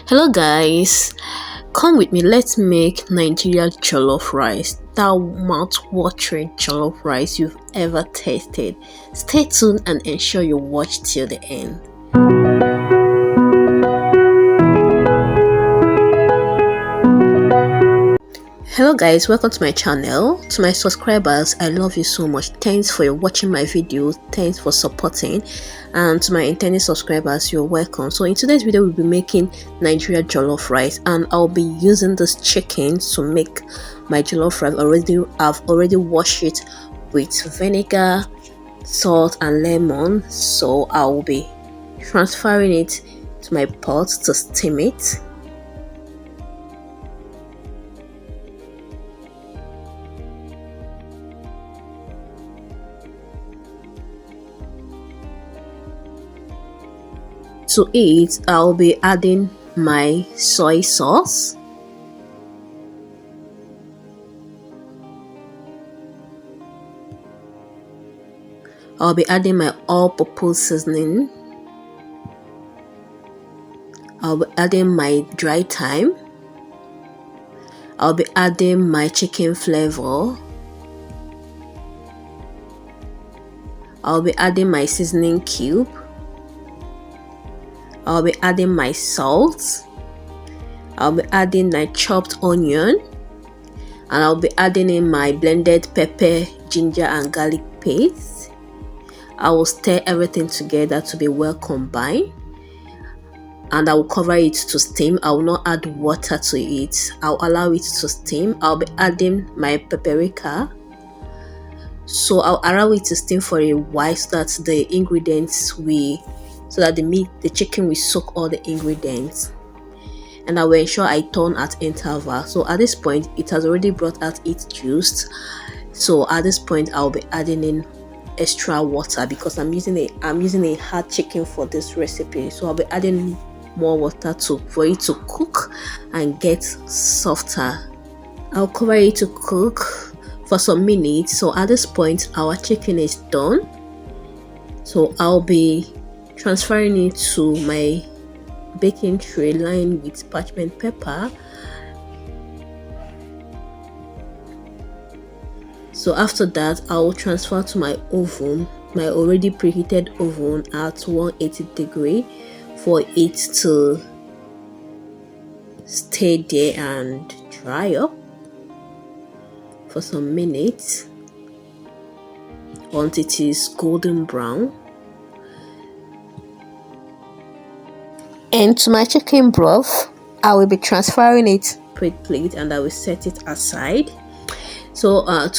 Hello guys, come with me, let's make Nigerian jollof rice, that mouth-watering jollof rice you've ever tasted. Stay tuned and ensure you watch till the end. Hello guys, welcome to my channel. To my subscribers, I love you so much. Thanks for watching my videos, thanks for supporting, and to my intended subscribers, you're welcome. So in today's video we'll be making Nigeria jollof rice, and I'll be using this chicken to make my jollof rice. I've already washed it with vinegar, salt and lemon, so I will be transferring it to my pot to steam it. To it, I'll be adding my soy sauce, I'll be adding my all-purpose seasoning, I'll be adding my dry thyme, I'll be adding my chicken flavor, I'll be adding my seasoning cube, I'll be adding my salt, I'll be adding my chopped onion, and I'll be adding in my blended pepper, ginger and garlic paste. I will stir everything together to be well combined, and I will cover it to steam. I will not add water to it. I'll allow it to steam. I'll be adding my paprika, so I'll allow it to steam for a while so that the chicken will soak all the ingredients, and I will ensure I turn at interval. So at this point it has already brought out its juice, so at this point I'll be adding in extra water because I'm using a hard chicken for this recipe, so I'll be adding more water for it to cook and get softer. I'll cover it to cook for some minutes. So at this point our chicken is done, so I'll be transferring it to my baking tray lined with parchment paper. So after that I will transfer to my oven, my already preheated oven at 180 degree, for it to stay there and dry up for some minutes until it is golden brown. And to my chicken broth, I will be transferring it to a plate and I will set it aside. So I'm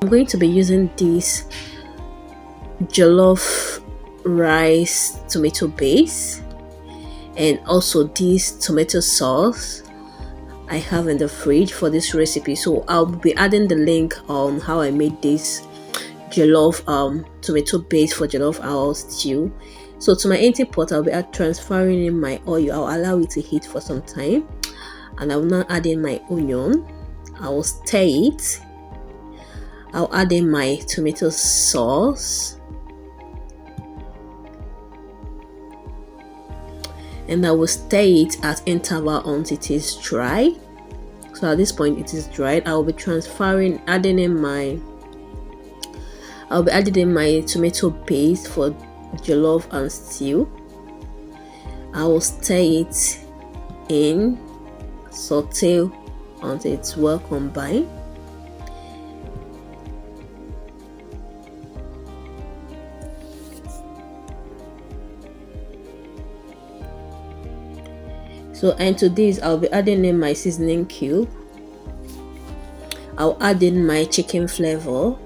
going to be using this jollof rice tomato base and also this tomato sauce I have in the fridge for this recipe. So I'll be adding the link on how I made this jollof tomato base for jollof owl stew. So to my empty pot, I'll be transferring in my oil. I'll allow it to heat for some time, and I will now add in my onion. I will stir it. I'll add in my tomato sauce, and I will stir it at interval until it is dry. So at this point it is dried. I will be adding in my tomato paste for jollof and stew. I will stir it in, saute until it's well combined. So, and to this I'll be adding in my seasoning cube, I'll add in my chicken flavor,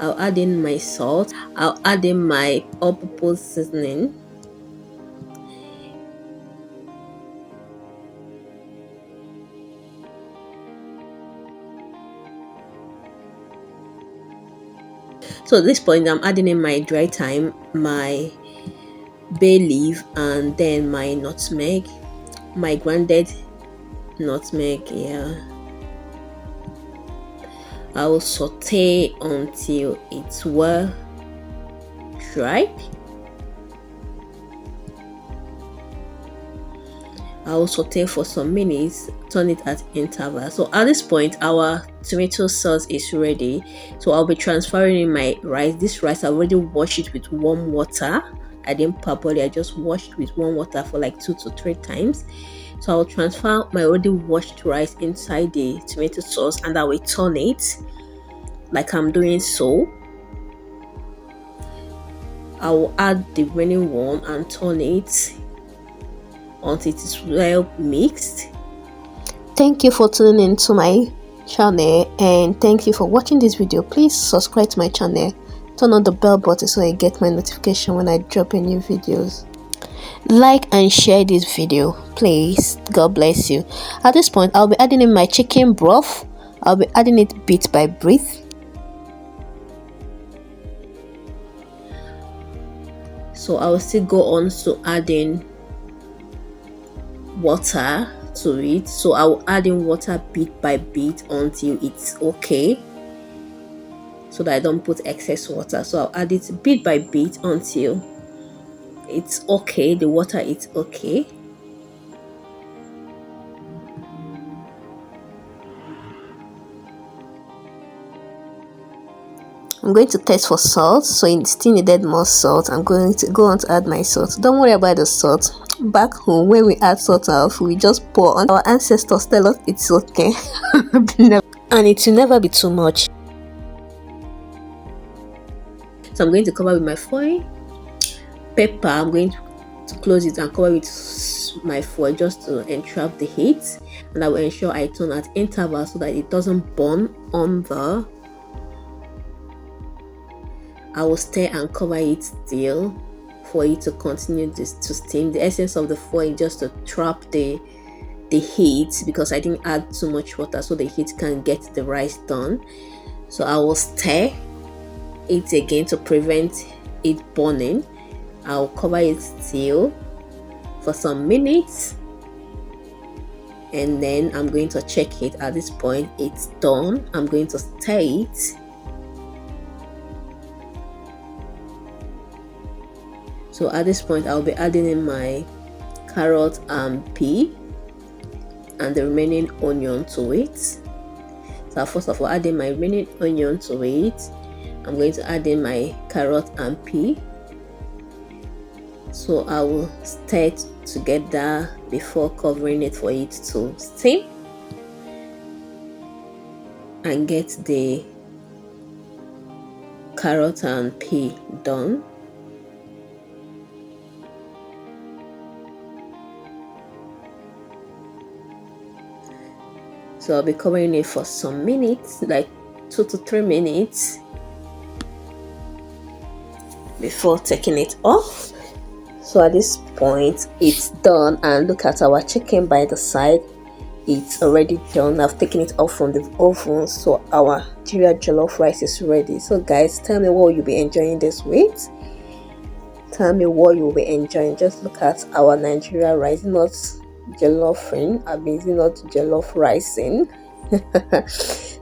I'll add in my salt, I'll add in my all-purpose seasoning, so at this point I'm adding in my dry thyme, my bay leaf, and then my nutmeg, my grounded nutmeg. I will saute until it's well dried. I will saute for some minutes, turn it at interval. So at this point, our tomato sauce is ready. So I'll be transferring in my rice. This rice I already washed it with warm water. I didn't parboil it, I just washed it with warm water for like 2 to 3 times. So I'll transfer my already washed rice inside the tomato sauce and I will turn it like I'm doing so. I will add the remaining one and turn it until it is well mixed. Thank you for tuning into my channel and thank you for watching this video. Please subscribe to my channel, turn on the bell button so you get my notification when I drop any new videos. Like and share this video, please. God bless you. At this point, I'll be adding in my chicken broth. I'll be adding it bit by bit. So I will still go on to adding water to it. So I will add in water bit by bit until it's okay, so that I don't put excess water. So I'll add it bit by bit until it's okay, the water is okay. I'm going to test for salt, so it still needed more salt. I'm going to go on to add my salt. Don't worry about the salt. Back home, when we add salt off, we just pour on. Our ancestors tell us it's okay. And it will never be too much. So I'm going to cover with my foil. Pepper, I'm going to close it and cover with my foil just to entrap the heat. And I will ensure I turn at intervals so that it doesn't burn on the. I will stir and cover it still for it to continue to steam. The essence of the foil is just to trap the heat, because I didn't add too much water, so the heat can get the rice done. So I will stir it again to prevent it burning. I'll cover it still for some minutes and then I'm going to check it. At this point, it's done. I'm going to stir it. So at this point, I'll be adding in my carrot and pea and the remaining onion to it. So first of all, adding my remaining onion to it, I'm going to add in my carrot and pea. So I will stir it together before covering it for it to steam and get the carrot and pea done. So I'll be covering it for some minutes, like 2 to 3 minutes before taking it off. So at this point, it's done, and look at our chicken by the side. It's already done. I've taken it off from the oven, so our Nigerian jollof rice is ready. So guys, tell me what you'll be enjoying this with. Tell me what you'll be enjoying. Just look at our Nigerian rice, not jollof, I mean, not jollof rising.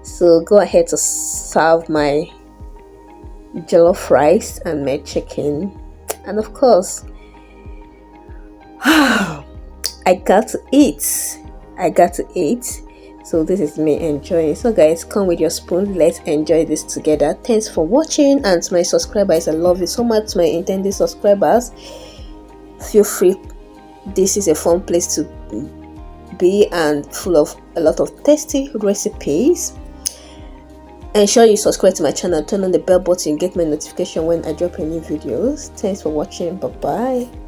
So go ahead to serve my jollof rice and my chicken, and of course I got to eat. So this is me enjoying. So guys, come with your spoon, let's enjoy this together. Thanks for watching, and to my subscribers, I love you so much. To my intended subscribers, feel free. This is a fun place to be and full of a lot of tasty recipes. Ensure you subscribe to my channel, turn on the bell button, get my notification when I drop any videos. Thanks for watching. Bye bye.